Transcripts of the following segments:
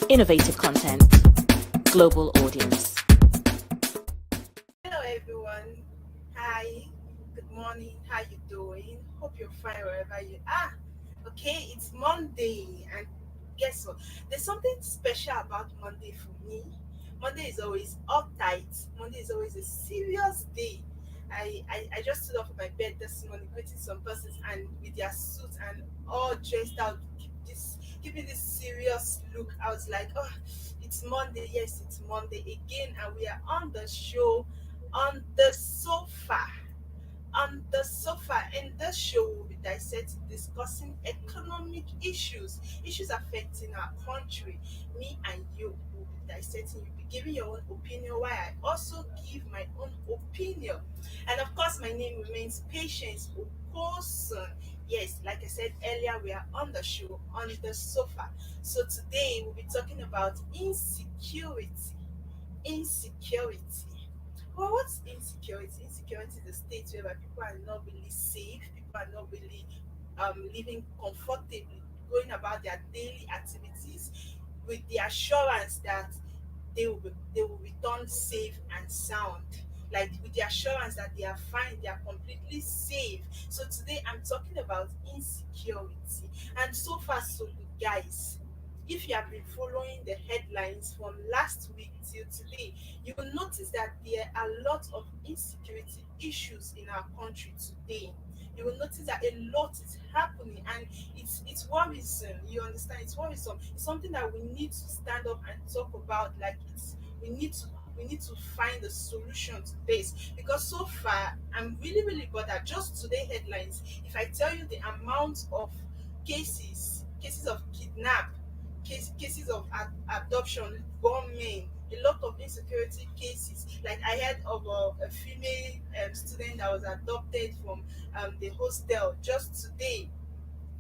Innovative content. Global audience. Hello everyone. Hi. Good morning. How you doing? Hope you're fine wherever you are. Okay, it's Monday and guess what? There's something special about Monday for me. Monday is always uptight. Monday is always a serious day. I just stood up from my bed this morning greeting some persons and with their suits and all dressed out keeping this serious look. I was like, oh, it's Monday. Yes, it's Monday again, and we are on the show on the sofa. On the sofa, in this show, we'll be dissecting, discussing economic issues affecting our country. Me and you will be dissecting. You'll be giving your own opinion, while I also give my own opinion. And of course, my name remains Patience Okosun. Yes, like I said earlier, we are on the show on the sofa. So today we'll be talking about insecurity. Insecurity. Well, what's insecurity? Insecurity is a state whereby people are not really safe, people are not really living comfortably, going about their daily activities with the assurance that they will return safe and sound. Like with the assurance that they are fine, they are completely safe. So today I'm talking about insecurity. And so far, so good, guys. If you have been following the headlines from last week till today, you will notice that there are a lot of insecurity issues in our country today. You will notice that a lot is happening and it's worrisome. You understand? It's worrisome. It's something that we need to stand up and talk about. Like we need to we need to find a solution to this because so far I'm really bothered. Just today headlines. If I tell you the amount of cases of kidnap, cases of adoption, gunmen, a lot of insecurity cases. Like I heard of a female student that was adopted from the hostel just today.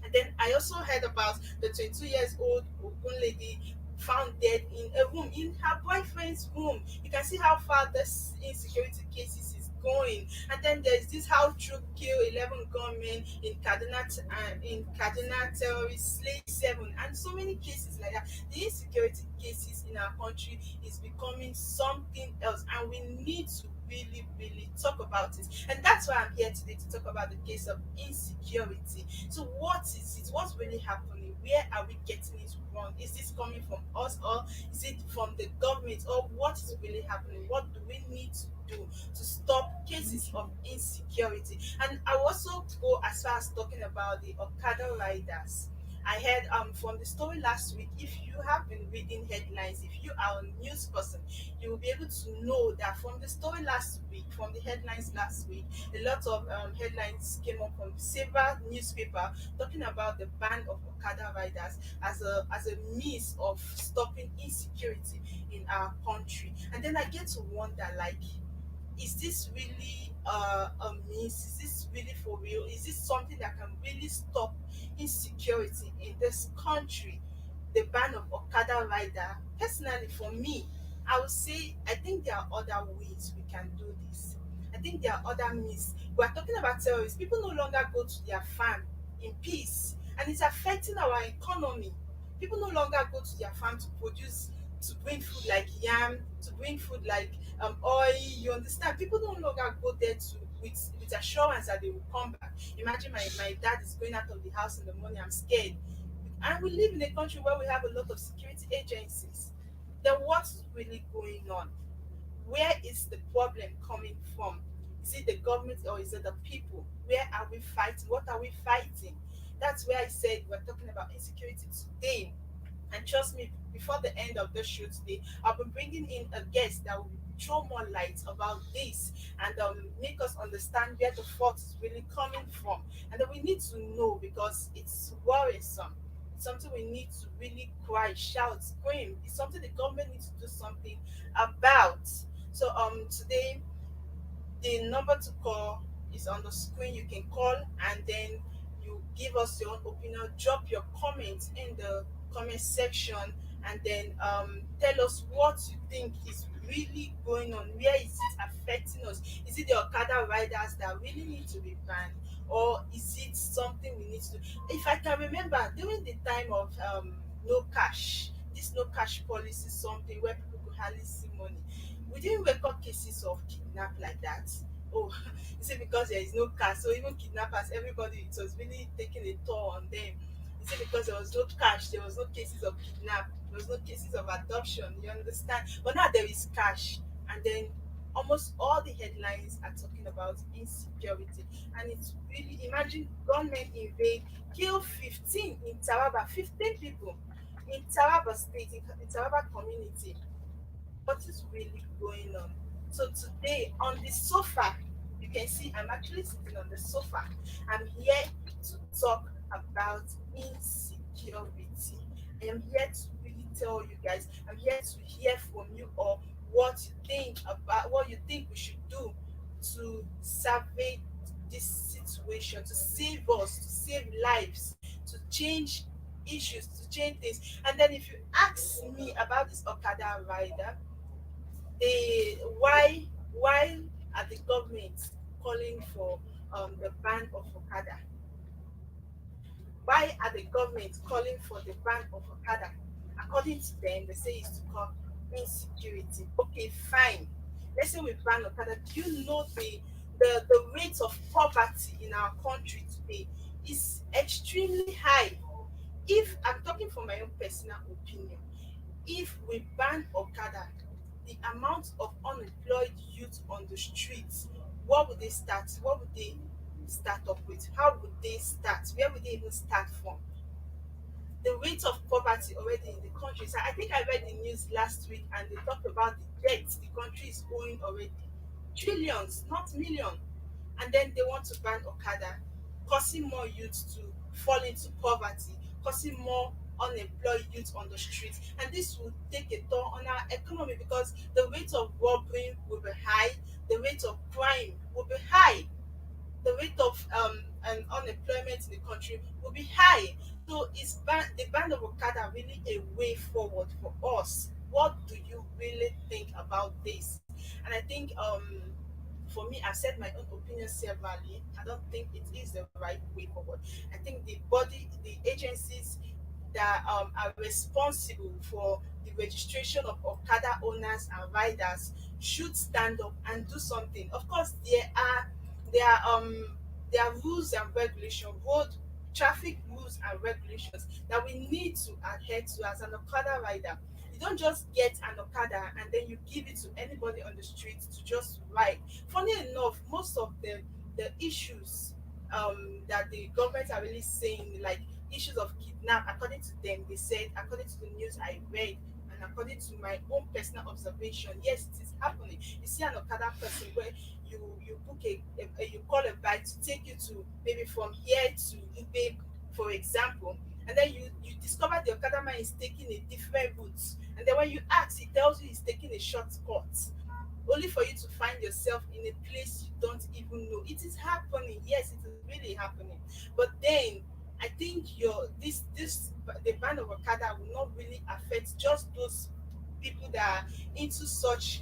And then I also heard about the 22 years old Ogun lady found dead in a room, in her boyfriend's room. You can see how far this insecurity cases is going. And then there's this how troop kill 11 gunmen in Kaduna terrorist slay 7 and so many cases like that. The insecurity cases in our country is becoming something else and we need to really talk about it. And that's why I'm here today to talk about the case of insecurity. So what is it? What's really happening? Where are we getting it wrong? Is this coming from us or is it from the government? Or what is really happening? What do we need to do to stop cases of insecurity? And I will also go as far as talking about the Okada riders. I heard from the story last week. If you have been reading headlines, if you are a news person, you will be able to know that from the story last week, from the headlines last week, a lot of headlines came up from several newspaper talking about the ban of Okada riders as a means of stopping insecurity in our country. And then I get to wonder, like, is this really a means? Is this really for real? Is this something that can really stop insecurity in this country? The ban of Okada rider. Personally, for me, I would say I think there are other ways we can do this. I think there are other means. We are talking about terrorists. People no longer go to their farm in peace, and it's affecting our economy. People no longer go to their farm to produce, to bring food like yam, to bring food like oil. You understand? People no longer go there to with assurance that they will come back. Imagine my dad is going out of the house in the morning. I'm scared, and we live in a country where we have a lot of security agencies. Then what's really going on? Where is the problem coming from? Is it the government or is it the people? Where are we fighting? What are we fighting? That's where I said we're talking about insecurity today. And trust me, before the end of the show today, I'll be bringing in a guest that will throw more light about this and make us understand where the fault is really coming from. And then we need to know because it's worrisome. It's something we need to really cry, shout, scream. It's something the government needs to do something about. So today the number to call is on the screen. You can call and then you give us your own opinion. Drop your comments in the comment section and then tell us what you think is really going on. Where is it affecting us? Is it the Okada riders that really need to be banned? Or is it something we need to do? If I can remember, during the time of no cash, this no cash policy something where people could hardly see money. We didn't record cases of kidnap like that. Oh, you see, because there is no cash, so even kidnappers, everybody, it was really taking a toll on them. You see, because there was no cash, there was no cases of kidnap, there was no cases of adoption. You understand? But now there is cash, and then almost all the headlines are talking about insecurity, and it's really, imagine government invade, kill 15 in Taraba, 15 people in Taraba state, in Taraba community. What is really going on? So today on the sofa, you can see I'm actually sitting on the sofa. I'm here to talk about insecurity. I am here to really tell you guys, I'm here to hear from you all what you think about, what you think we should do to salvage this situation, to save us, to save lives, to change issues, to change things. And then if you ask me about this Okada rider, why are the government calling for the ban of Okada? Why are the government calling for the ban of Okada? According to them, they say it's to curb insecurity. Okay, fine. Let's say we ban Okada. Do you know the rate of poverty in our country today is extremely high? If I'm talking from my own personal opinion, if we ban Okada, the amount of unemployed youth on the streets, what would they start? What would they start up with? How would they start? Where would they even start from? The rate of poverty already in the country. So I think I read the news last week and they talked about the debt the country is owing already. Trillions, not millions. And then they want to ban Okada, causing more youth to fall into poverty, causing more unemployed youth on the streets. And this will take a toll on our economy because the rate of robbery will be high, the rate of crime will be high, the rate of unemployment in the country will be high. So is the ban of Okada really a way forward for us? What do you really think about this? And I think for me, I've said my own opinion severally. I don't think it is the right way forward. I think the agencies that are responsible for the registration of Okada owners and riders should stand up and do something. Of course, there are rules and regulations, road traffic rules and regulations that we need to adhere to as an Okada rider. You don't just get an Okada and then you give it to anybody on the street to just ride. Funny enough, most of the issues that the government are really saying, like issues of kidnap, according to them, they said, according to the news I read, and according to my own personal observation, yes, it is happening. You see an Okada person where you book you call a bike to take you to maybe from here to Ibe, for example, and then you discover the Okada man is taking a different route, and then when you ask, he tells you he's taking a shortcut, only for you to find yourself in a place you don't even know. It is happening. Yes, it is really happening. But then I think this the ban of Okada will not really affect just those people that are into such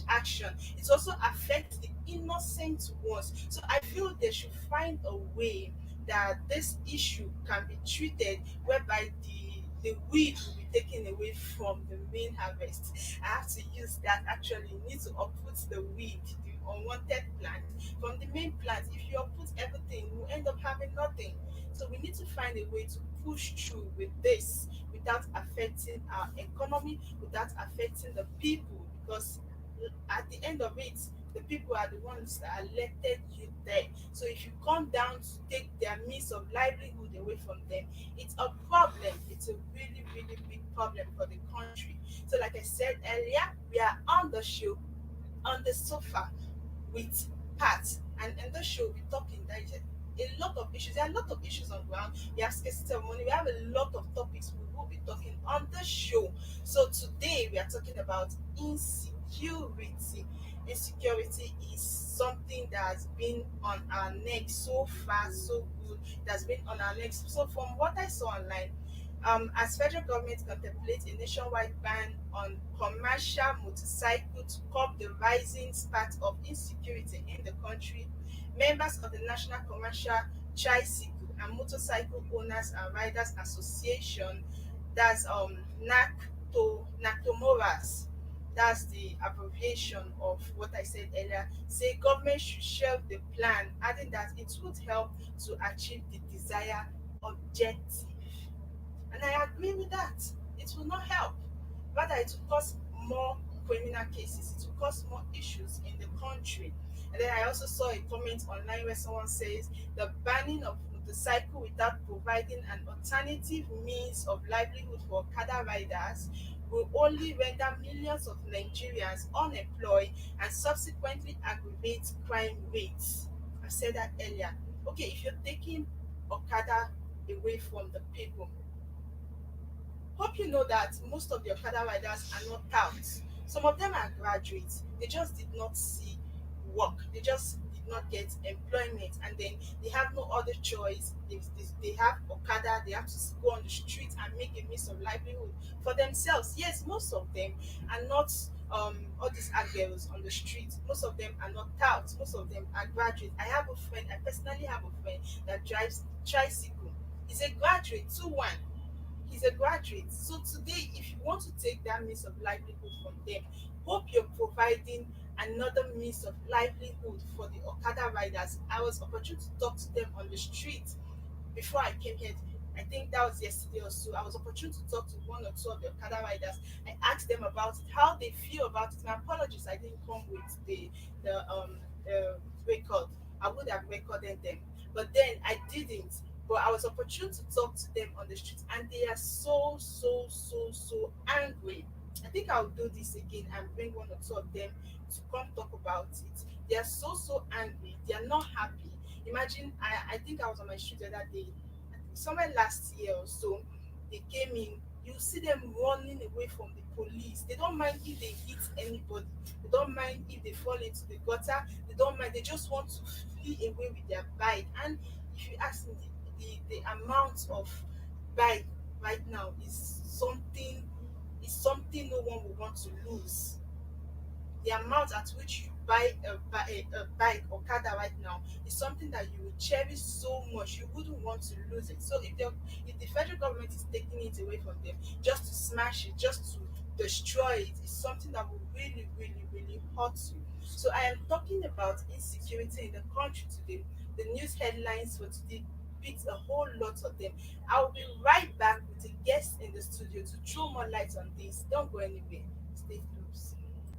action. It also affects the innocent ones. So I feel they should find a way that this issue can be treated whereby the weed will be taken away from the main harvest. I have to use that actually. You need to uproot the weed, the unwanted plant from the main plant. If you uproot everything, you end up having nothing. So we need to find a way to push through with this without affecting our economy, without affecting the people, because at the end of it, the people are the ones that elected you there. So if you come down to take their means of livelihood away from them, it's a problem. It's a really, really big problem for the country. So like I said earlier, we are on the show, on the sofa with Pat. And in the show, we're talking digest a lot of issues. There are a lot of issues on ground. We have scarcity of money. We have a lot of topics we will be talking on the show. So today we are talking about insecurity. Insecurity is something that has been on our neck so far, so good. That's been on our necks. So from what I saw online, as federal government contemplates a nationwide ban on commercial motorcycle to curb the rising spat of insecurity in the country, members of the National Commercial Tricycle and Motorcycle Owners and Riders Association, That's Nactomoras. That's the abbreviation of what I said earlier. Say government should shelve the plan, adding that it would help to achieve the desired objective. And I agree with that. It will not help. Rather, it will cause more criminal cases. It will cause more issues in the country. And then I also saw a comment online where someone says the banning of the cycle without providing an alternative means of livelihood for Okada riders will only render millions of Nigerians unemployed and subsequently aggravate crime rates. I said that earlier. Okay, if you're taking Okada away from the people, hope you know that most of the Okada riders are not touts. Some of them are graduates. They just did not see work. They just did not get employment, and then they have no other choice. They have Okada. They have to go on the street and make a means of livelihood for themselves. Yes, most of them are not all these are girls on the street. Most of them are not touts. Most of them are graduates. I have a friend. I personally have a friend that drives tricycle. He's a graduate, 2-1. He's a graduate. So today, if you want to take that means of livelihood from them, hope you're providing another means of livelihood for the Okada riders. I was opportune to talk to them on the street before I came here. I think that was yesterday or so. I was opportune to talk to one or two of the Okada riders. I asked them about it, how they feel about it. My apologies, I didn't come with the record. I would have recorded them, but then I didn't. But I was opportune to talk to them on the street, and they are so angry. I think I'll do this again and bring one or two of them to come talk about it. They are so angry. They are not happy. Imagine, I think I was on my street the other day, somewhere last year or so. They came in. You see them running away from the police. They don't mind if they hit anybody. They don't mind if they fall into the gutter. They don't mind. They just want to flee away with their bike. And if you ask me, the amount of bike right now is something no one will want to lose. The amount at which you buy a bike or Okada right now is something that you will cherish so much. You wouldn't want to lose it. So if the federal government is taking it away from them just to smash it, just to destroy it, is something that will really hurt you. So I am talking about insecurity in the country today. The news headlines for today beats a whole lot of them. I'll be right back with a guest in the studio to throw more light on this. Don't go anywhere. Stay close.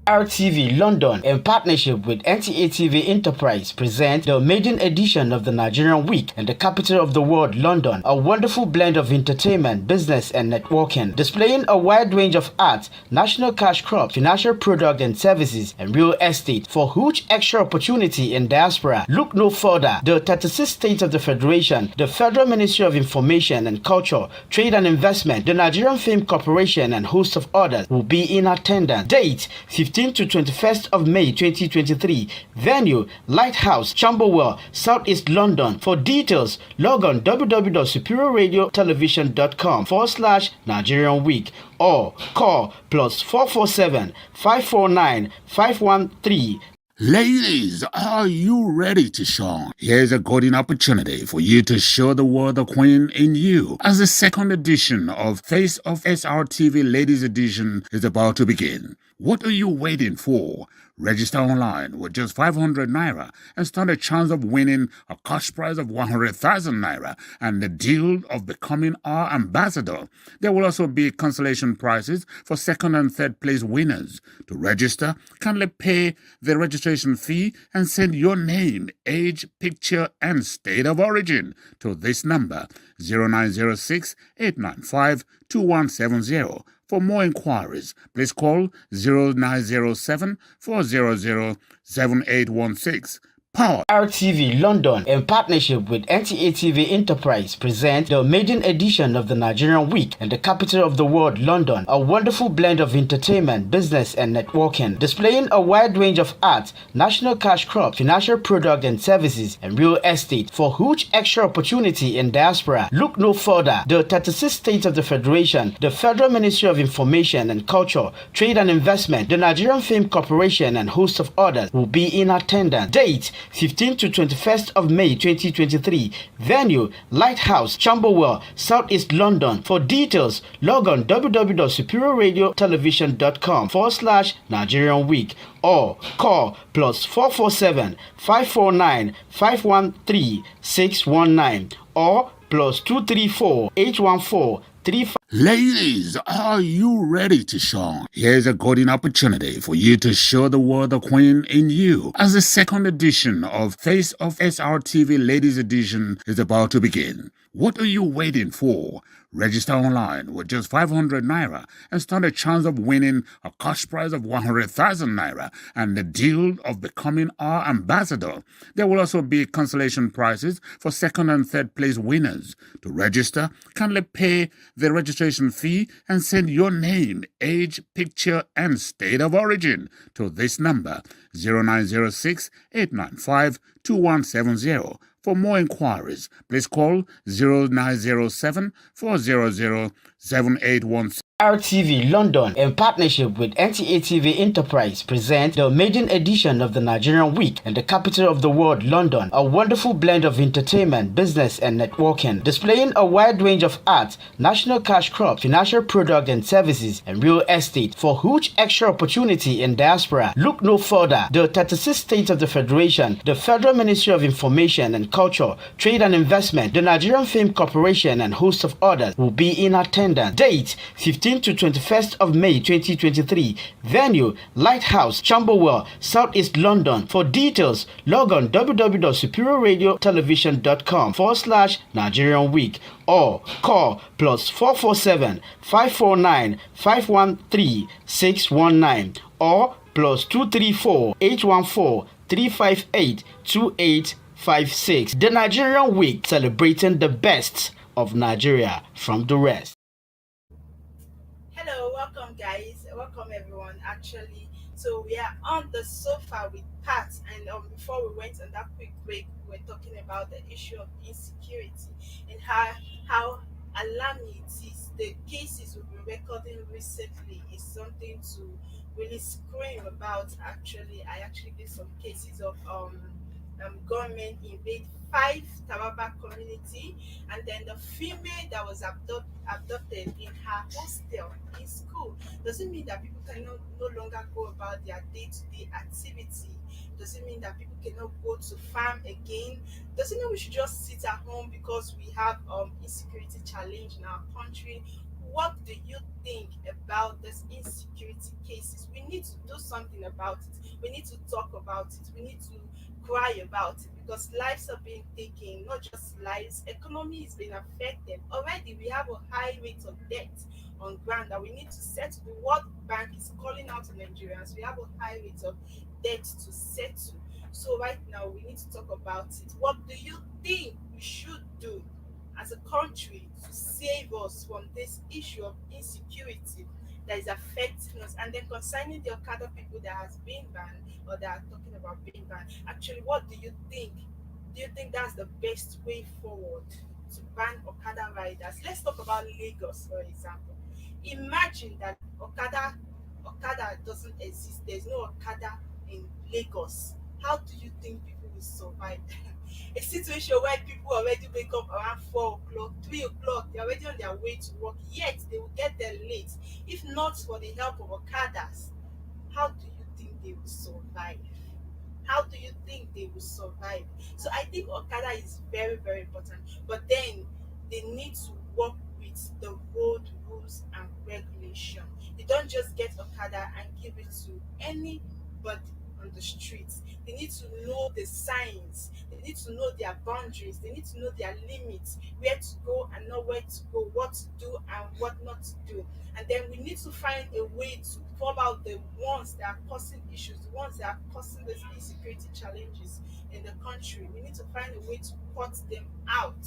RTV London, in partnership with NTA TV Enterprise, present the maiden edition of the Nigerian Week in the capital of the world, London. A wonderful blend of entertainment, business, and networking, displaying a wide range of arts, national cash crops, financial product and services, and real estate. For huge extra opportunity in diaspora, look no further. The 36 states of the Federation, the Federal Ministry of Information and Culture, Trade and Investment, the Nigerian Film Corporation, and host of others will be in attendance. Date 15 to 21st of May 2023. Venue Lighthouse, Camberwell, Southeast London. For details, log on www.superiorradiotelevision.com/Nigerian Week or call +447 549 513. Ladies, are you ready to shine? Here's a golden opportunity for you to show the world the queen in you, as the second edition of Face of SRTV Ladies Edition is about to begin. What are you waiting for? Register online with just 500 naira and stand a chance of winning a cash prize of 100,000 naira and the deal of becoming our ambassador. There will also be consolation prizes for second and third place winners. To register, kindly pay the registration fee and send your name, age, picture, and state of origin to this number 0906 895 2170. For more inquiries, please call 0907 400 7816. Power. RTV London, in partnership with NTA TV Enterprise, present the maiden edition of the Nigerian Week in the capital of the world, London. A wonderful blend of entertainment, business, and networking, displaying a wide range of arts, national cash crops, financial product and services, and real estate. For huge extra opportunity in diaspora, look no further. The 36 states of the Federation, the Federal Ministry of Information and Culture, Trade and Investment, the Nigerian Film Corporation, and host of others will be in attendance. Date 15th to 21st of May 2023. Venue, Lighthouse, Camberwell, Southeast London. For details, log on www.superiorradiotelevision.com/Nigerian Week or call +447 549 513 619 or +234 814 35. Ladies, are you ready to shine? Here's a golden opportunity for you to show the world the queen in you, as the second edition of Face of SRTV Ladies Edition is about to begin. What are you waiting for? Register online with just 500 naira and stand a chance of winning a cash prize of 100,000 naira and the deal of becoming our ambassador. There will also be consolation prizes for second and third place winners. To register, kindly pay the registration fee and send your name, age, picture, and state of origin to this number 0906 895 2170. For more inquiries, please call 0907 400 7816. RTV London, in partnership with NTA TV Enterprise, present the maiden edition of the Nigerian Week in the capital of the world, London. A wonderful blend of entertainment, business, and networking, displaying a wide range of art, national cash crops, financial product and services, and real estate. For huge extra opportunity in diaspora, look no further. The 36 states of the Federation, the Federal Ministry of Information and Culture, Trade and Investment, the Nigerian Film Corporation, and host of others will be in attendance. Date 15th to 21st of May 2023. Venue, Lighthouse, Camberwell, Southeast London. For details, log on www.superiorradiotelevision.com/Nigerian Week or call +447 549 513 619 or +234 814 358 2856. The Nigerian Week, celebrating the best of Nigeria from the rest. Hello, welcome guys, welcome everyone. Actually, so we are on the sofa with Pat, and before we went on that quick break, we were talking about the issue of insecurity and how alarming it is. The cases we've been recording recently is something to really scream about. Actually, I actually did some cases of government invade 5 Taraba community, and then the female that was abducted in her hostel in school. Doesn't mean that people can no longer go about their day-to-day activity. Doesn't mean that people cannot go to farm again. Doesn't mean we should just sit at home because we have insecurity challenge in our country. What do you think about this insecurity cases? We need to do something about it. We need to talk about it. We need to cry about it, because lives are being taken, not just lives. Economy is being affected. Already we have a high rate of debt on ground that we need to settle. The World Bank is calling out to Nigerians. We have a high rate of debt to settle. So right now we need to talk about it. What do you think we should do as a country to save us from this issue of insecurity that is affecting us? And then concerning the Okada people that has been banned, or that are talking about being banned, actually, what do you think? Do you think that's the best way forward to ban Okada riders? Let's talk about Lagos, for example. Imagine that Okada doesn't exist. There's no Okada in Lagos. How do you think people will survive? A situation where people already wake up around 4 o'clock, 3 o'clock, they're already on their way to work, yet they will get there late. If not for the help of Okadas, how do you think they will survive? How do you think they will survive? So I think Okada is very, very important. But then they need to work with the road rules and regulation. They don't just get Okada and give it to anybody on the streets. They need to know the signs. They need to know their boundaries. They need to know their limits, where to go and not where to go, what to do and what not to do. And then we need to find a way to pull out the ones that are causing issues, the ones that are causing these insecurity challenges in the country. We need to find a way to cut them out.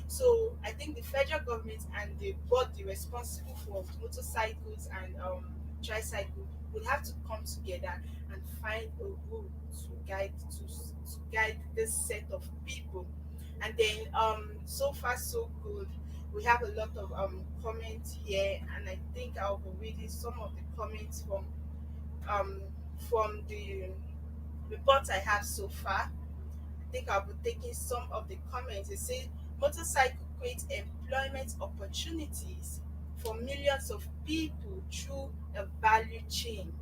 So I think the federal government and the body responsible for motorcycles and tricycle would have to come together and find a rule to guide this set of people. And then so far so good. We have a lot of comments here, and I think I'll be reading some of the comments from the reports I have so far. think I'll be taking some of the comments. It says motorcycle creates employment opportunities for millions of people through a value chain.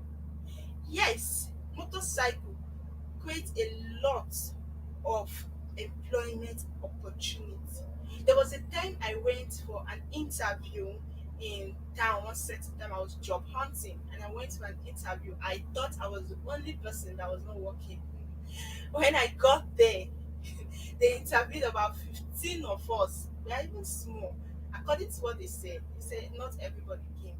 Yes, motorcycle creates a lot of employment opportunity. There was a time I went for an interview in town. One certain time I was job hunting and I went for an interview. I thought I was the only person that was not working. When I got there, they interviewed about 15 of us. We are even small. According to what they said not everybody came.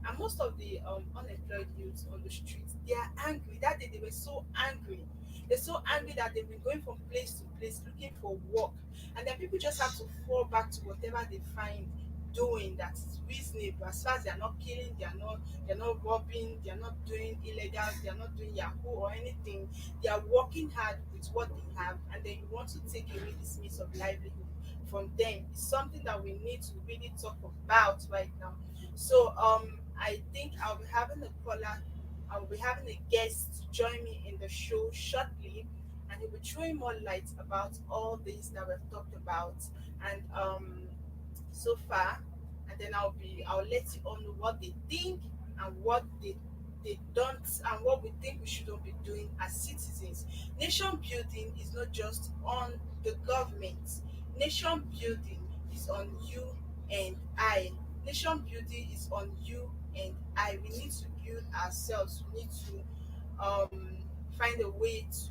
And most of the unemployed youths on the streets, they are angry. That day they were so angry. They're so angry that they've been going from place to place looking for work. And then people just have to fall back to whatever they find doing that is reasonable. As far as they're not killing, they're not robbing, they're not doing illegal, they're not doing Yahoo or anything. They are working hard with what they have, and then you want to take away this means of livelihood from them. It's something that we need to really talk about right now. So I think I'll be having a guest to join me in the show shortly, and he'll be throwing more light about all these that we've talked about. And so far, and then I'll let you all know what they think and what they don't, and what we think we shouldn't be doing as citizens. Nation building is not just on the government. Nation building is on you and I. Nation building is on you and I. We need to build ourselves. We need to find a way to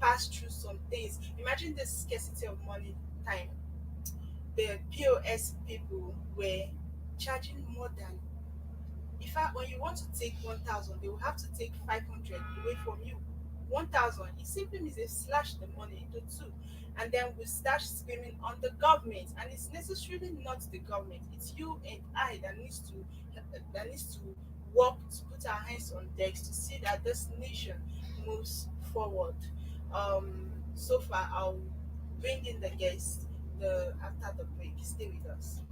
pass through some things. Imagine the scarcity of money time. The POS people were charging more than, in fact, when you want to take 1,000, they will have to take 500 away from you. 1,000, it simply means they slash the money into two. And then we start screaming on the government. And it's necessarily not the government, it's you and I that needs to work to put our hands on decks to see that this nation moves forward. So far, I'll bring in the guest after the break. Stay with us.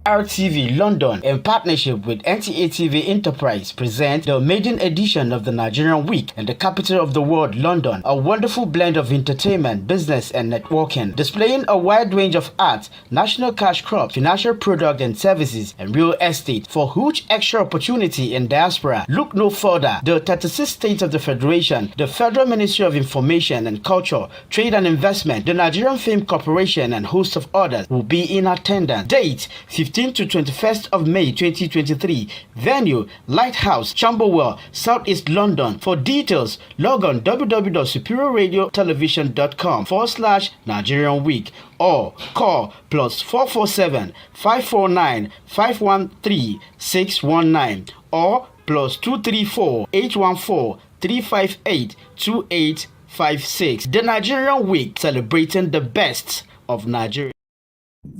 RTV London, in partnership with NTA TV Enterprise, present the maiden edition of the Nigerian Week in the capital of the world, London. A wonderful blend of entertainment, business, and networking, displaying a wide range of arts, national cash crops, financial products and services, and real estate for huge extra opportunity in diaspora. Look no further. The 36 states of the Federation, the Federal Ministry of Information and Culture, Trade and Investment, the Nigerian Film Corporation, and host of others will be in attendance. Date 15th to 21st of May 2023. Venue Lighthouse, Camberwell, Southeast London. For details, log on www.superradiotelevision.com/Nigerian Week or call +447 549 513 619 or +234 814 358 2856. The Nigerian Week, celebrating the best of Nigeria.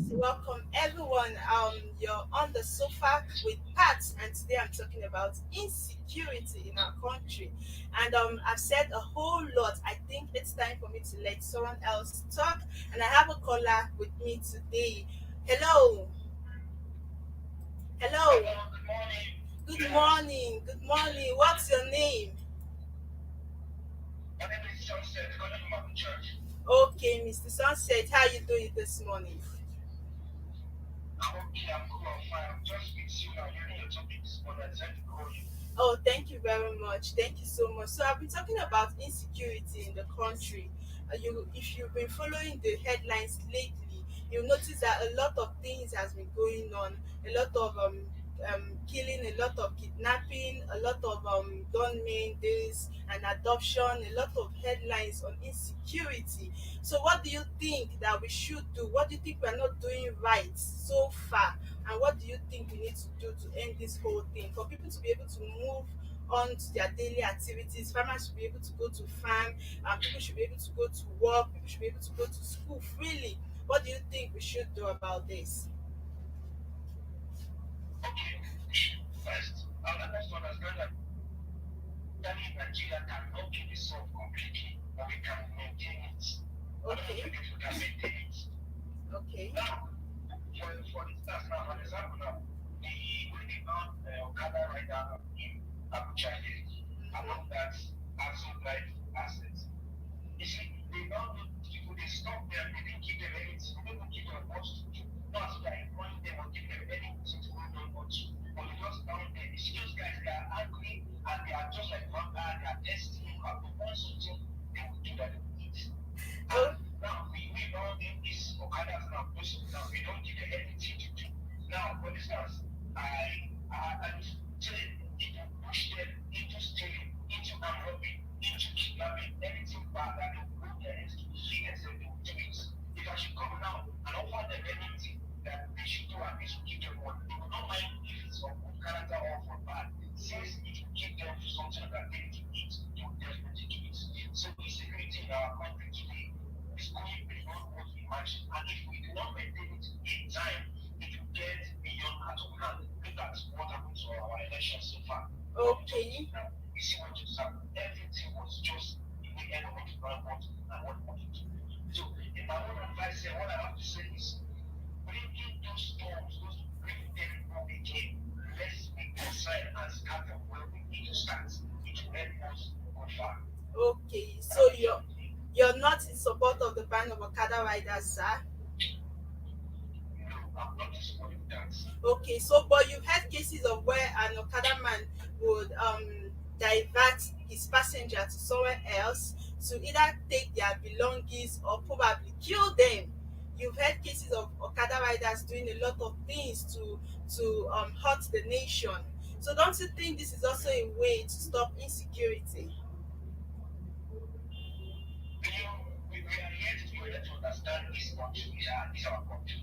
Welcome everyone. You're on the sofa with Pat, and today I'm talking about insecurity in our country. And I've said a whole lot. I think it's time for me to let someone else talk. And I have a caller with me today. Hello. Hello. Good morning. Good morning. What's your name? My name is Sunset, calling from the church. Okay, Mr. Sunset, how you doing this morning? I'm okay, I'm cool, I'm fine. I'm just with you now, hearing your topic this morning. I decided to call you. Oh, thank you very much. Thank you so much. So I've been talking about insecurity in the country. If you've been following the headlines lately, you'll notice that a lot of things has been going on. A lot of killing, a lot of kidnapping, a lot of gunmen days and adoption, a lot of headlines on insecurity. So what do you think that we should do? What do you think we're not doing right so far? And what do you think we need to do to end this whole thing? For people to be able to move on to their daily activities, farmers should be able to go to farm, people should be able to go to work, people should be able to go to school freely. What do you think we should do about this? Okay, first, I must understand that Nigeria cannot be solved completely, but we can maintain it. I don't Okay. think we can maintain it. Okay. Now, for instance, now, an example now, the assets. You see, they don't know people, they stop them, they didn't give them anything, they didn't give them much to do. Not like employing them or give them anything to hold on to. But they just down there, you see those guys, they are angry and they are just like vampire, they are destiny, but they want something, they will do that they will eat. And now we all in this Okadas now, now we don't give them anything to do. Now, for instance, I would say people push them into stealing, into armed robbery, into kidnapping, anything bad that they will go there and to see themselves, they will do it. If I should come now and offer them anything that they should do and this will give them one, they will not mind if it's of good character or for bad. Since it will give them something that they need to eat, they will definitely do it. So insecurity in our country today is going beyond what we imagine. And if we do not maintain it in time, it will get beyond out of hand. Look at what happened to our election so far. Okay. Now, we see what just happened. Everything was just in the end of what you want and what you want to do. So, in my own advice here, what I have to say is bringing those storms, those bringing them people again, let's be concerned and start from where we need to start. It will help us go far. Okay, so you're not in support of the ban of Okada riders, sir? No, I'm not supporting that. Okay, so but you've had cases of where an Okada man would divert his passenger to somewhere else to either take their belongings or probably kill them. You've had cases of Okada riders doing a lot of things to hurt the nation. So don't you think this is also a way to stop insecurity? We are here to understand this country, this our country.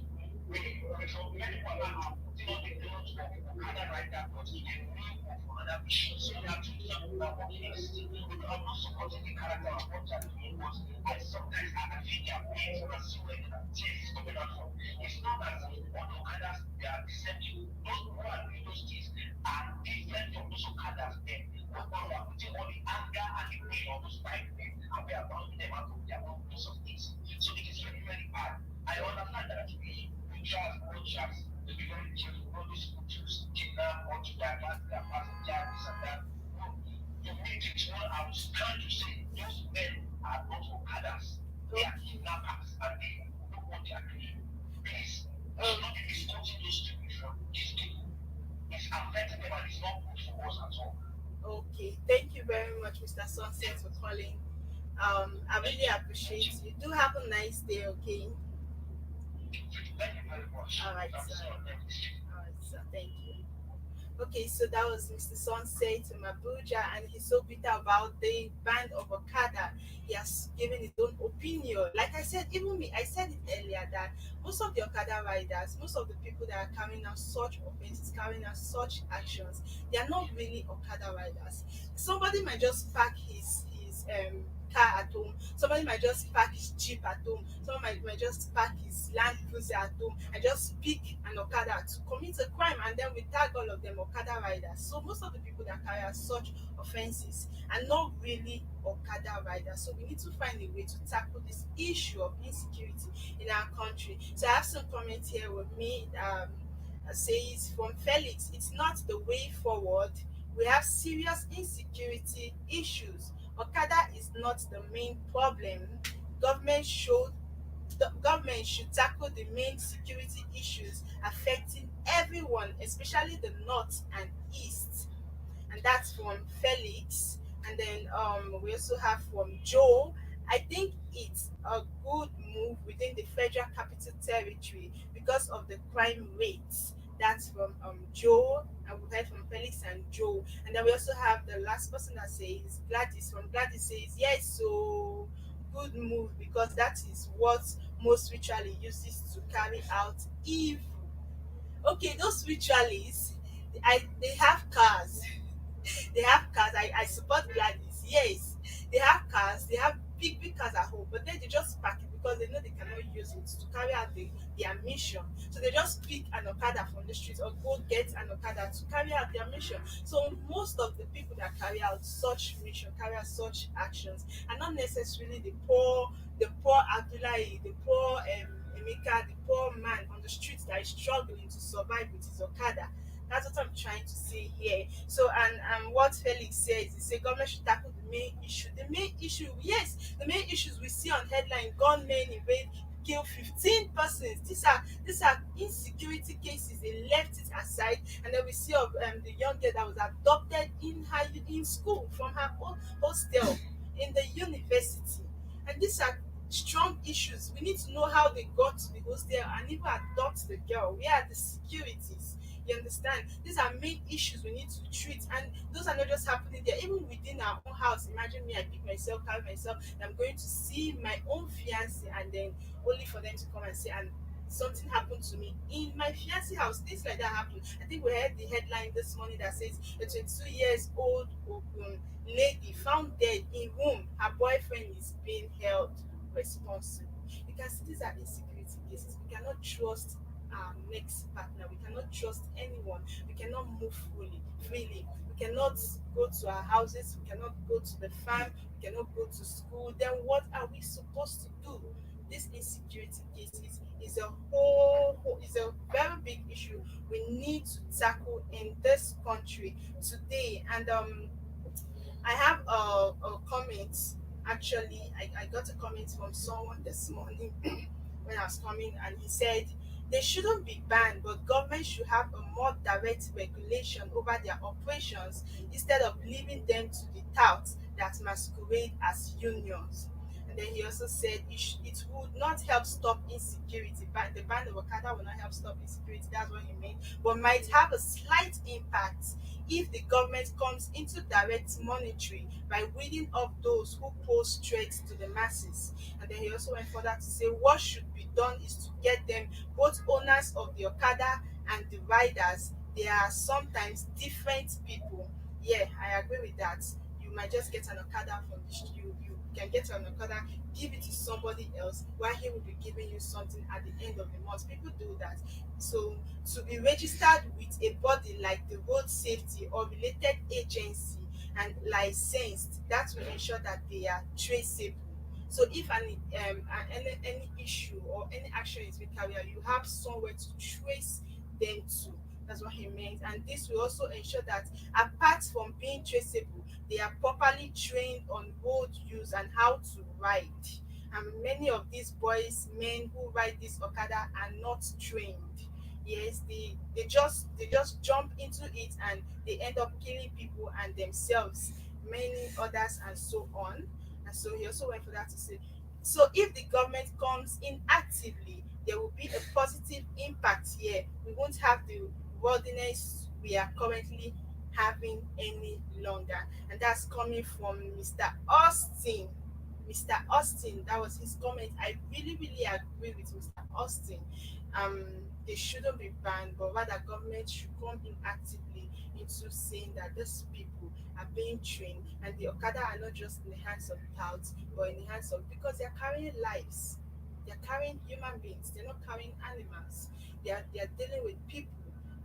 So many people are putting on the clothes of other writer, but in the name of another vision. So we have to do something about what is. I'm not supporting the character of what they're doing, but I sometimes I feel their pains and I see where their tears is coming out from. It's not as if all the others they are deceptive. Those who are doing those things are different from those others there. But now we are putting all the anger and the pain on those white men and we are bounding them out of their own place of things. So it is very, very bad. I understand that we trust, to be very careful, not those who choose kidnap or to divert their passengers, this and that. No, to make it one, I was trying to say those men are not others. They are kidnappers and they know what they are doing. Please, we should not be misquoting those people from these people. It's affecting them and it's not good for us at all. Okay, thank you very much, Mr. Sunset, for calling. I really appreciate you. Do have a nice day, okay? Thank you very much. All right, I'm sir. so thankful. All right, sir. Thank you. Okay, so that was Mr. Sunset in Abuja, and he's so bitter about the ban of Okada. He has given his own opinion. Like I said, even me, I said it earlier that most of the Okada riders, most of the people that are carrying out such offenses, carrying out such actions, they are not really Okada riders. Somebody might just park his car at home. Somebody might just park his jeep at home. Someone might just park his Land Cruiser at home and just pick an Okada to commit a crime, and then we tag all of them Okada riders. So most of the people that carry out such offenses are not really Okada riders. So we need to find a way to tackle this issue of insecurity in our country. So I have some comments here with me. Says from Felix, it's not the way forward. We have serious insecurity issues. Okada is not the main problem. Government should the government should tackle the main security issues affecting everyone, especially the north and east. And that's from Felix. And then we also have from Joe. I think it's a good move within the Federal Capital Territory because of the crime rates. That's from Joe, and we heard from Felix and Joe. And then we also have the last person that says Gladys. From Gladys says, yes, so good move because that is what most ritually uses to carry out evil. Okay, those ritualists, they have cars. They have cars. I support Gladys. Yes, they have cars. They have big cars at home, but then they just park it because they know they cannot use it to carry out their mission. So they just pick an Okada from the street or go get an Okada to carry out their mission. So most of the people that carry out such mission, carry out such actions, are not necessarily the poor Abdullahi, the poor Emeka, the poor man on the streets that is struggling to survive with his Okada. That's what I'm trying to say here. So, and what Felix says, he said government should tackle the main issue. The main issue, yes, the main issues we see on headline: gunmen invade, kill 15 persons. These are insecurity cases. They left it aside, and then we see of the young girl that was adopted in school from her own hostel in the university, and these are strong issues. We need to know how they got to the hostel and even adopt the girl. Where are the securities? You understand? These are main issues we need to treat, and those are not just happening there. Even within our own house, imagine me, I pick myself, carry myself, and I'm going to see my own fiance, and then only for them to come and say, and something happened to me in my fiance house. Things like that happen. I think we heard the headline this morning that says a 22 years old lady found dead in womb. Her boyfriend is being held responsible. You can see these are insecurity cases. We cannot trust our next partner. We cannot trust anyone. We cannot move freely. We cannot go to our houses. We cannot go to the farm. We cannot go to school. Then what are we supposed to do? This insecurity cases is is a very big issue we need to tackle in this country today. And I have a comment. Actually, I got a comment from someone this morning when I was coming, and he said they shouldn't be banned, but government should have a more direct regulation over their operations instead of leaving them to the touts that masquerade as unions. And then he also said it would not help stop insecurity. But the ban of Okada will not help stop insecurity. That's what he meant. But might have a slight impact if the government comes into direct monitoring by weeding off those who pose threats to the masses. And then he also went further to say what should be done is to get them, both owners of the Okada and the riders. They are sometimes different people. Yeah, I agree with that. You might just get an Okada from you can get an Okada, give it to somebody else, while he will be giving you something at the end of the month. People do that. So to be registered with a body like the road safety or related agency and licensed, that will ensure that they are traceable. So if any issue or any action is being carried out, you have somewhere to trace them to. That's what he meant. And this will also ensure that apart from being traceable, they are properly trained on road use and how to ride. And many of these boys, men who ride this Okada are not trained. Yes, they just jump into it and they end up killing people and themselves, many others, and so on. And so he also went for that to say, so if the government comes in actively, there will be a positive impact here. We won't have the worldliness we are currently having any longer. And that's coming from Mr. Austin. Mr. Austin, that was his comment. I really, really agree with Mr. Austin. They shouldn't be banned, but rather government should come in actively into saying that these people are being trained, and the Okada are not just in the hands of touts, but in the hands of, because they're carrying lives, they're carrying human beings, they're not carrying animals. They are dealing with people.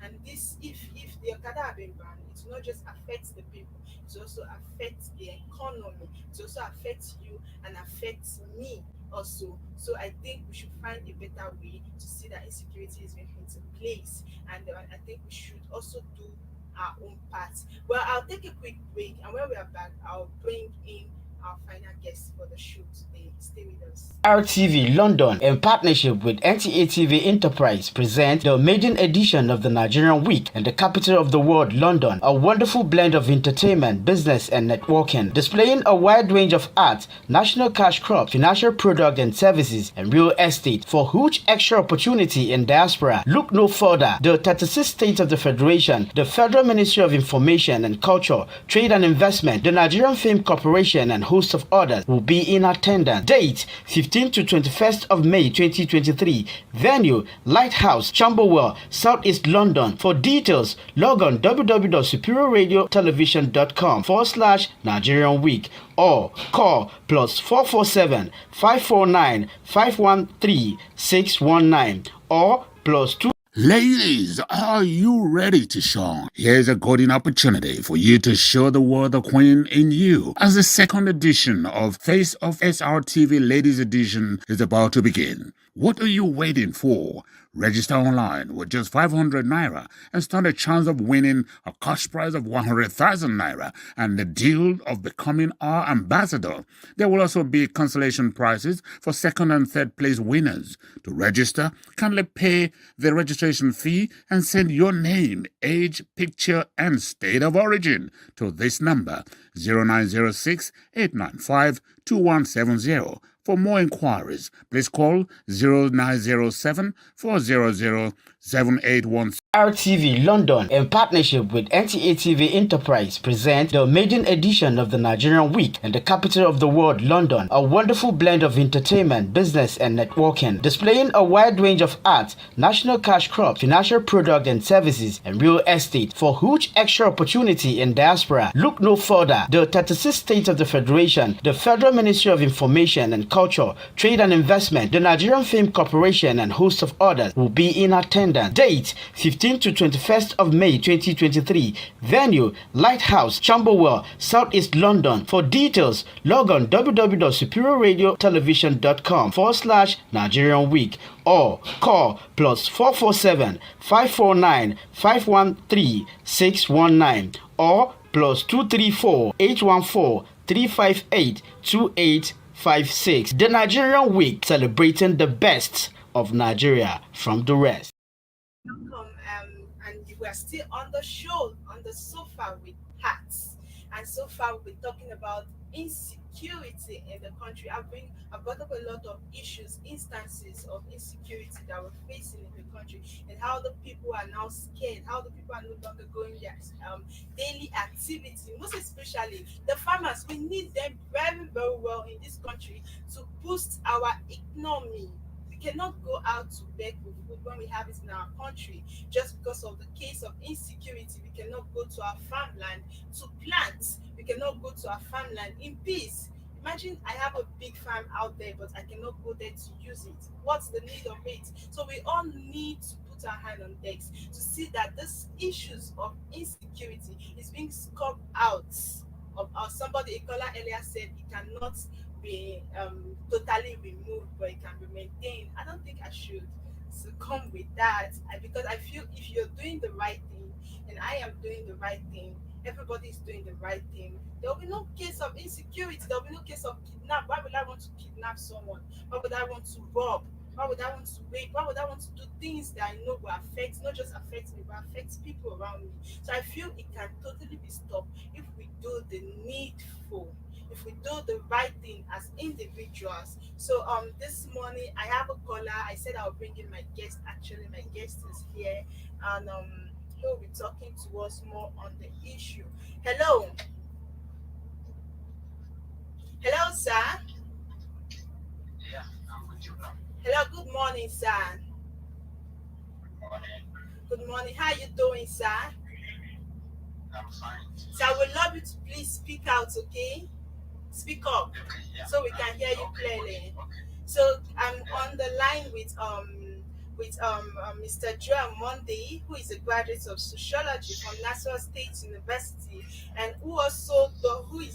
And this, if the Okada have been banned, it will not just affect the people, it will also affect the economy, it will also affect you and affect me also. So I think we should find a better way to see that insecurity is being put in place, and I think we should also do our own part. Well, I'll take a quick break, and when we are back, I'll bring in our final guest for the show today. Stay with us. RTV London, in partnership with NTA TV Enterprise, present the maiden edition of the Nigerian Week in the capital of the world, London. A wonderful blend of entertainment, business, and networking, displaying a wide range of art, national cash crops, financial products and services, and real estate. For huge extra opportunity in diaspora, look no further. The 36 states of the Federation, the Federal Ministry of Information and Culture, Trade and Investment, the Nigerian Film Corporation, and host of others will be in attendance. Date 15th to 21st of May 2023. Venue Lighthouse, Camberwell, Southeast London. For details, log on www.superradiotelevision.com/Nigerian Week or call +447 549 513 619 or +2. Ladies, are you ready to shine? Here's a golden opportunity for you to show the world the queen in you, as the second edition of Face of SRTV Ladies Edition is about to begin. What are you waiting for? Register online with just 500 naira and stand a chance of winning a cash prize of 100,000 naira and the deal of becoming our ambassador. There will also be consolation prizes for second and third place winners. To register, kindly pay the registration fee and send your name, age, picture, and state of origin to this number 0906 895 2170. For more inquiries, please call 0907 400 7816. RTV London, in partnership with NTA TV Enterprise, present the maiden edition of the Nigerian Week in the capital of the world, London. A wonderful blend of entertainment, business, and networking, displaying a wide range of art, national cash crop, financial product and services, and real estate. For huge extra opportunity in diaspora, look no further. The 36 states of the Federation, the Federal Ministry of Information and Culture, Trade and Investment, the Nigerian Film Corporation, and host of others will be in attendance. Date 15 to 21st of May 2023. Venue Lighthouse, Camberwell, Southeast London. For details, log on www.superiorradiotelevision.com/Nigerian Week or call +447 549 513 619 or +234 814 358 2856. The Nigerian Week, celebrating the best of Nigeria from the rest. Welcome, and we are still on the show, on the sofa with hats. And so far, we've been talking about insecurity in the country. I've brought up a lot of issues, instances of insecurity that we're facing in the country, and how the people are now scared, how the people are no longer going their daily activity. Most especially the farmers, we need them very, very well in this country to boost our economy. We cannot go out to beg for food when we have it in our country. Just because of the case of insecurity, we cannot go to our farmland to plant. We cannot go to our farmland in peace. Imagine I have a big farm out there, but I cannot go there to use it. What's the need of it? So we all need to put our hand on decks to see that this issues of insecurity is being scrubbed out. Somebody, a caller earlier said, it cannot be totally removed, but it can be maintained. I don't think I should succumb with that, because I feel if you're doing the right thing and I am doing the right thing, everybody is doing the right thing, there will be no case of insecurity, there will be no case of kidnap. Why would I want to kidnap someone? Why would I want to rob? Why would I want to rape? Why would I want to do things that I know will affect, not just affect me, but affect people around me? So I feel it can totally be stopped if we do the needful, if we do the right thing as individuals. So this morning I have a caller. I said I'll bring in my guest. Actually, my guest is here, and he'll be talking to us more on the issue. Hello. Hello, sir. Yeah, I'm with you now. Hello, good morning, sir. Good morning. Good morning. How you doing, sir? I'm fine. So I would love you to please speak out, okay? Speak up Okay, yeah. so we can hear you Okay, clearly. okay. So I'm on the line with Mr. Joel Monday, who is a graduate of sociology from Nassau State University, and who is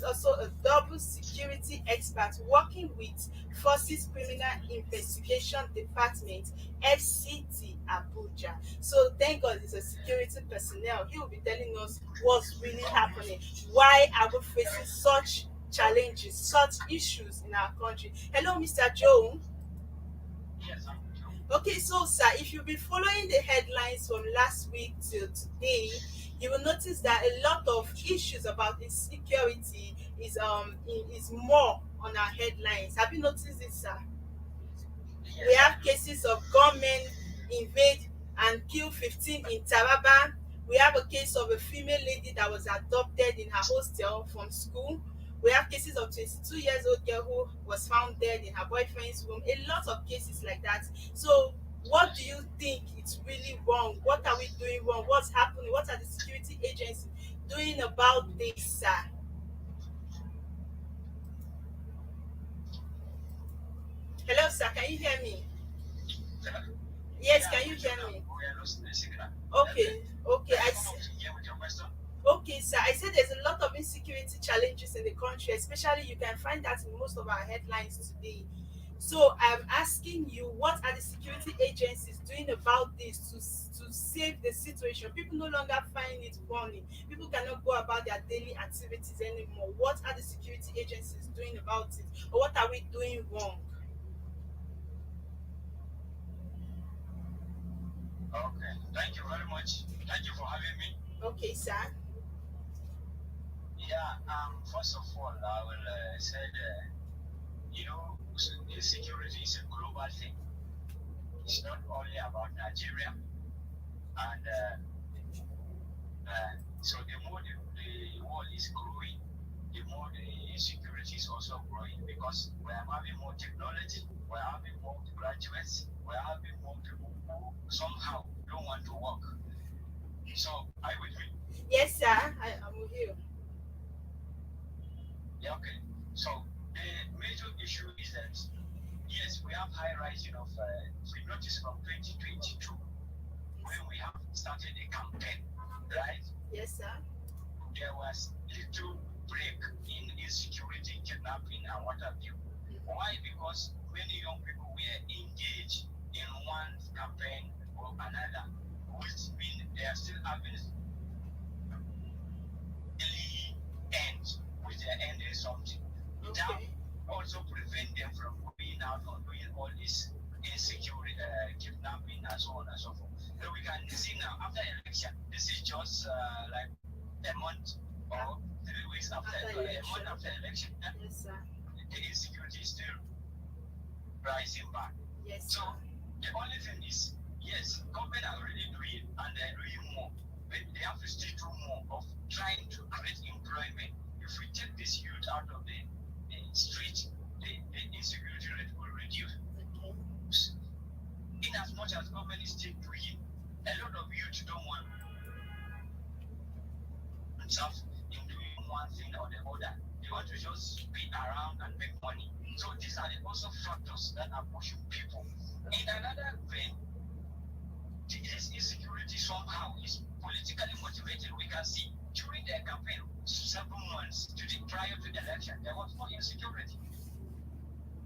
also a double security expert working with Forces Criminal Investigation Department, FCT Abuja. So thank God he's a security personnel. He will be telling us what's really happening. Why are we facing such challenges, such issues in our country? Hello, Mr. Joe. Yes, I'm with you. Okay, so sir, if you've been following the headlines from last week till today, you will notice that a lot of issues about insecurity is more on our headlines. Have you noticed it, sir? Yes, We have cases of gunmen invade and kill 15 in Taraba. We have a case of a female lady that was adopted in her hostel from school. We have cases of 22 years old girl who was found dead in her boyfriend's room. A lot of cases like that. So what do you think is really wrong? What are we doing wrong? What's happening? What are the security agencies doing about this, sir? Hello, sir. Can you hear me? Yes, can you hear me? We are losing the signal. Okay. Can you come up here with your question? Okay, sir. I said there's a lot of insecurity challenges in the country, especially you can find that in most of our headlines today. So I'm asking you, what are the security agencies doing about this to save the situation? People no longer find it funny. People cannot go about their daily activities anymore. What are the security agencies doing about it? Or what are we doing wrong? Okay, thank you very much. Thank you for having me. Okay, sir. Yeah, first of all, I will say that, you know, security is a global thing. It's not only about Nigeria. And so the more the world is growing, the more the insecurity is also growing because we are having more technology, we are having more graduates, we are having more people who somehow don't want to work. So, are you with me? Yes, sir. I'm with you. Yeah, okay. So, the major issue is that, yes, we have high rising of, we noticed from 2022 when we have started a campaign, right? Yes, sir. There was little break in insecurity, kidnapping, and what have you. Why? Because many young people were engaged in one campaign or another, which means they are still having daily ends, which they are ending something. That Okay. also prevent them from going out or doing all this insecurity, kidnapping, and so on and so forth. So we can see now after election, this is just like a month or 3 weeks after After a election. month after election, Yes, sir. the insecurity is still rising back. Yes, So sir. the only thing is, yes, government are already doing and they're doing more, but they have to still do more of trying to create employment. If we take this youth out of the street, the insecurity rate will reduce. Okay. In as much as government is still doing, a lot of youth don't want themselves in doing one thing or the other. They want to just be around and make money. So these are the also factors that are pushing people. In another vein, this insecurity somehow is politically motivated. We can see during the campaign, 7 months prior to the election, there was no insecurity.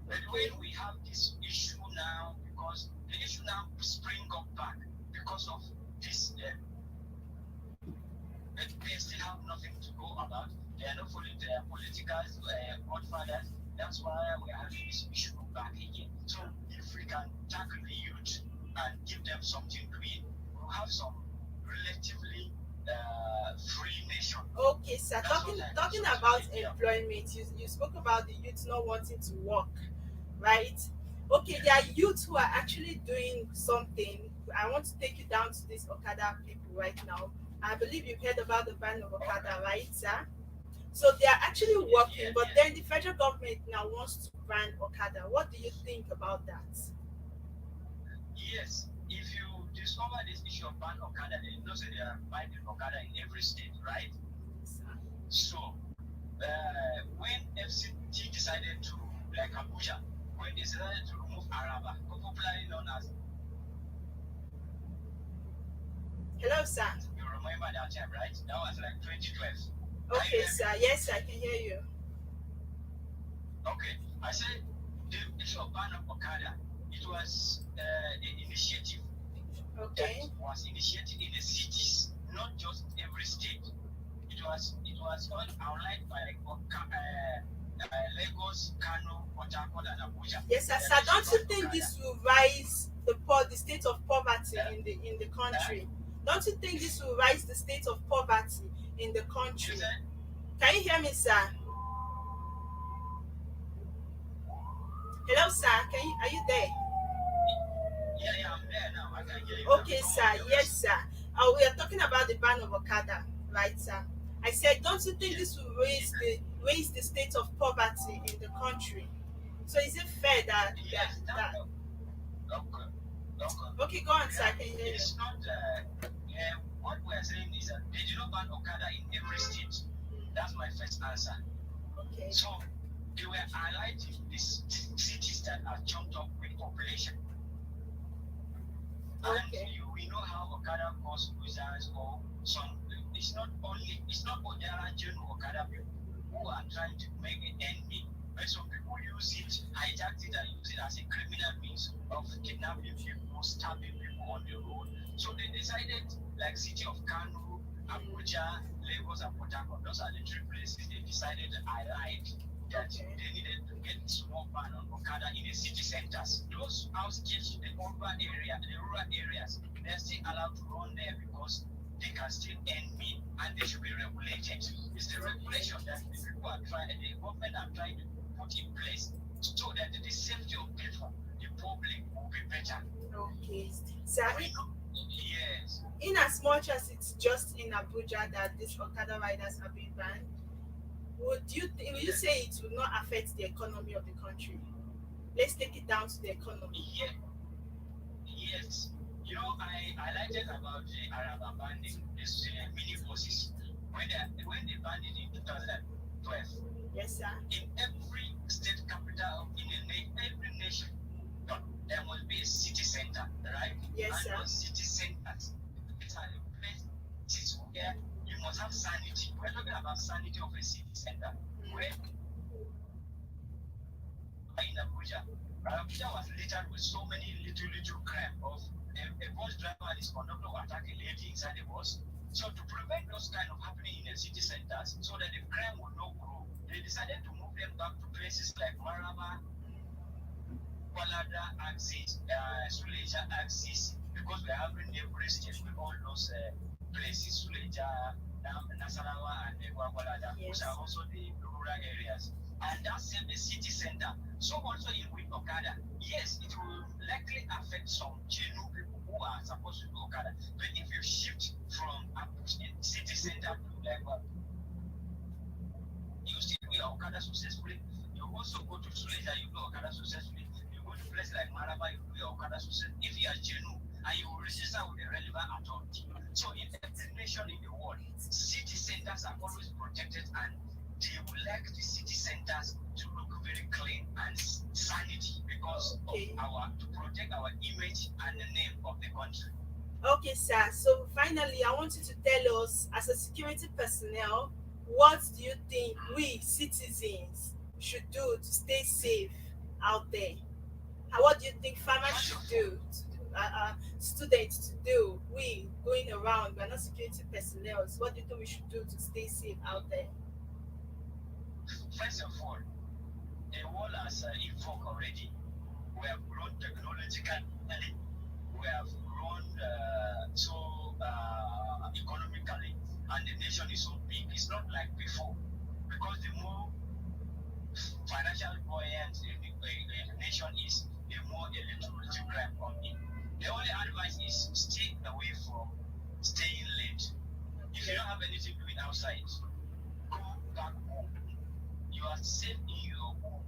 But when we have this issue now, because the issue now spring up back because of this, but they still have nothing to go about. They are not following their political godfathers. That's why we are having this issue back again. So if we can tackle the youth and give them something to eat, we'll have some relatively free nation. Okay, sir. Talking about employment, you spoke about the youth not wanting to work, right? Okay, there are youth who are actually doing something. I want to take you down to these Okada people right now. I believe you've heard about the ban of Okada, right, sir? So they are actually working, but then the federal government now wants to ban Okada. What do you think about that? Yes, if you discover this issue of ban Okada, then you know that they are banning Okada in every state, right? So, when FCT decided to, like Abuja, when they decided to remove Araba, popularly known as, Hello, sir. you remember that time, right? That was like 2012. Okay, sir. Yes, I can hear you. Okay, I said the issue of ban of Okada, it was an initiative Okay. that was initiated in the cities, not just every state. It was all outlined by Lagos, Kano, Port Harcourt, and Abuja. Yes, sir. Sir, don't you think this will rise the state of poverty in the country? Don't you think this will rise the state of poverty in the country? Can you hear me, sir? Hello, sir. Are you there? Yeah, I'm there now. I can hear you. Okay, sir. Yes, sir. We are talking about the ban of Okada, right, sir? I said, don't you think this will raise the state of poverty in the country? So is it fair that Yes, that okay. okay, go on, sir. I can hear you. It's not. What we're saying is that they did not ban Okada in every state. That's my first answer. Okay. So they were highlighting these cities that are jumped up with population. Okay. And we know how Okada cause users or some. It's not all there are genuine Okada people who are trying to make an end meet. But some people use it, hijack it, and use it as a criminal means of kidnapping people, stabbing people on the road. So they decided, like city of Kano, Abuja, Lagos, and Port Harcourt, those are the three places they decided that they needed to get small ban on Okada in the city centers. Those outskirts, the urban area, the rural areas, they're still allowed to run there because they can still earn meat and they should be regulated. It's the regulation that the people are trying, the government are trying to put in place so that the safety of people, the public, will be better. Okay. So, yes. In as much as it's just in Abuja that these Okada riders are being banned, will you say it will not affect the economy of the country? Let's take it down to the economy. Yeah. Yes. You know, I highlighted about the Arab banding, this mini forces. When they banned it in 2012, Yes, sir. in every state capital, every nation, there must be a city center, right? Yes, and sir. those city centers, it's a place where you must have sanity. We're talking about sanity of a city center. Where in Abuja, Abuja was littered with so many little crime of a bus driver and his conductor who attack a lady inside the bus. So to prevent those kind of happening in the city centers, so that the crime will not grow, they decided to move them back to places like Maraba, Walada axis, Suleja axis, because we're having neighboring states with all those places, Suleja, Nasarawa, and Walada, which are also the rural areas. And that's the city center. So also in with Okada, yes, it will likely affect some genuine people who are supposed to do Okada. But if you shift from a city center to like you still do your Okada successfully, you also go to Suleja, you do Okada successfully. You go to places like Maraba, you do your Okada successfully. If you are genuine and you will register with the relevant authority. So in every nation in the world, city centers are always protected and they would like the city centers to look very clean and sanity because of to protect our image and the name of the country. Okay, sir. So finally, I want you to tell us, as a security personnel, what do you think we citizens should do to stay safe out there? What do you think farmers should do, students to do? We going around, we're not security personnel. So what do you think we should do to stay safe out there? First of all, the world has evolved already. We have grown technologically. We have grown economically, and the nation is so big. It's not like before, because the more financial buoyant the nation is, the more electricity crime come in. The only advice is stay away from staying late. If you don't have anything doing outside, go back home. You are safe in your home.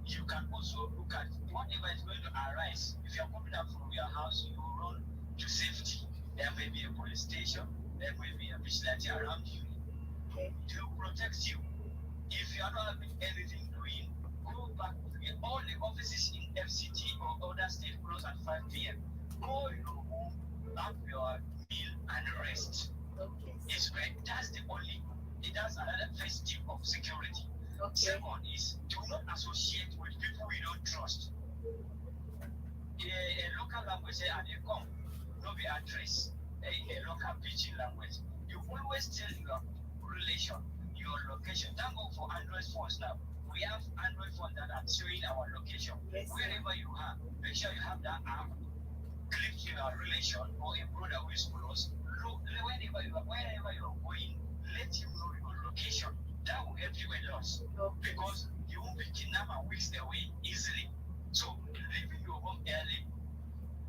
You can also look at whatever is going to arise. If you are coming out from your house, you will run to safety. There may be a police station, there may be a vigilante around you to protect you. If you are not having anything doing, go back to all the offices in FCT or other state close at 5 p.m. Go your home, have your meal and rest. Okay. It's great. That's another first tip of security. Okay. Second is, do not associate with people we don't trust. A local language, and they come, no be address, a local pidgin language. You always tell your relation, your location. Thank God for Android phones now. We have Android phones that are showing our location. Yes. Wherever you are, make sure you have that app. Click to your relation or a brother who is close. Wherever you are going, let him know your location. That will help you a lot. Okay. Because you won't be kidnapped and whisked away easily. So leaving your home early,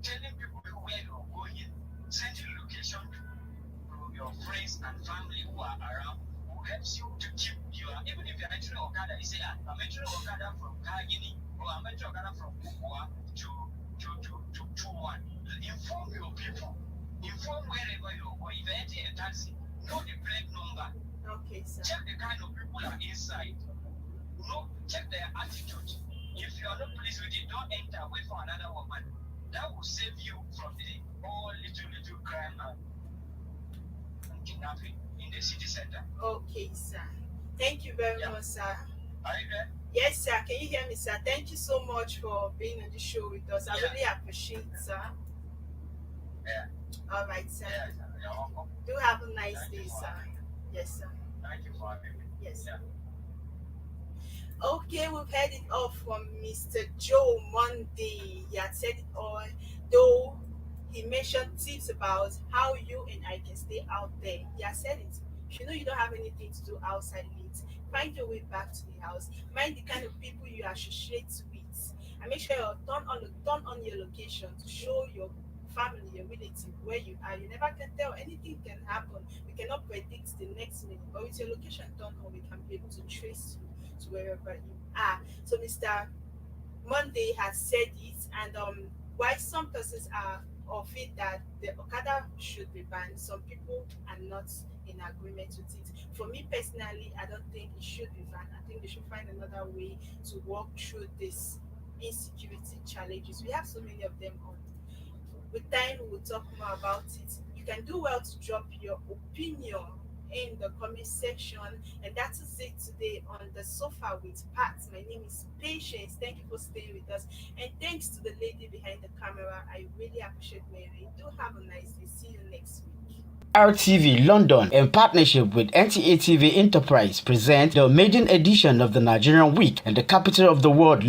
telling people where you're going, sending location to your friends and family who are around will help you to keep your, even if you're entering Okada, you say, I'm entering Okada from Kagini or I'm entering Okada from Kukua to 2-1. Inform your people. Inform wherever you're going. If you're entering a taxi, know the plate number. Okay, sir. Check the kind of people are inside. Check their attitude. If you are not pleased with it, don't enter. Wait for another woman. That will save you from the all little crime and kidnapping in the city center. Okay, sir. Thank you very much, sir. Are you there? Yes, sir. Can you hear me, sir? Thank you so much for being on the show with us. I really appreciate it, sir. Yeah. All right, sir. Yeah, you're welcome. Do have a nice Thank you day, for sir. having me. Yes, sir. Thank you for having me. Yes, sir. Yeah. Okay, we've heard it all from Mr. Joe Monday. He had said it all, though he mentioned tips about how you and I can stay out there. He has said it. If you know you don't have anything to do outside late, find your way back to the house. Mind the kind of people you associate with, and make sure you turn on your location to show your family, your relative where you are. You never can tell, anything can happen. We cannot predict the next minute, but with your location turned on, we can be able to trace you to wherever you are. So Mr. Monday has said it, and why some persons are of it that the Okada should be banned, some people are not in agreement with it. For me personally, I don't think it should be banned. I think they should find another way to work through this insecurity challenges. We have so many of them on. With time, we will talk more about it. You can do well to drop your opinion in the comment section. And that is it today on the sofa with Pat. My name is Patience. Thank you for staying with us. And thanks to the lady behind the camera. I really appreciate Mary. Do have a nice day. See you next week. RTV London, in partnership with NTA TV Enterprise, present the maiden edition of the Nigerian Week and the capital of the world.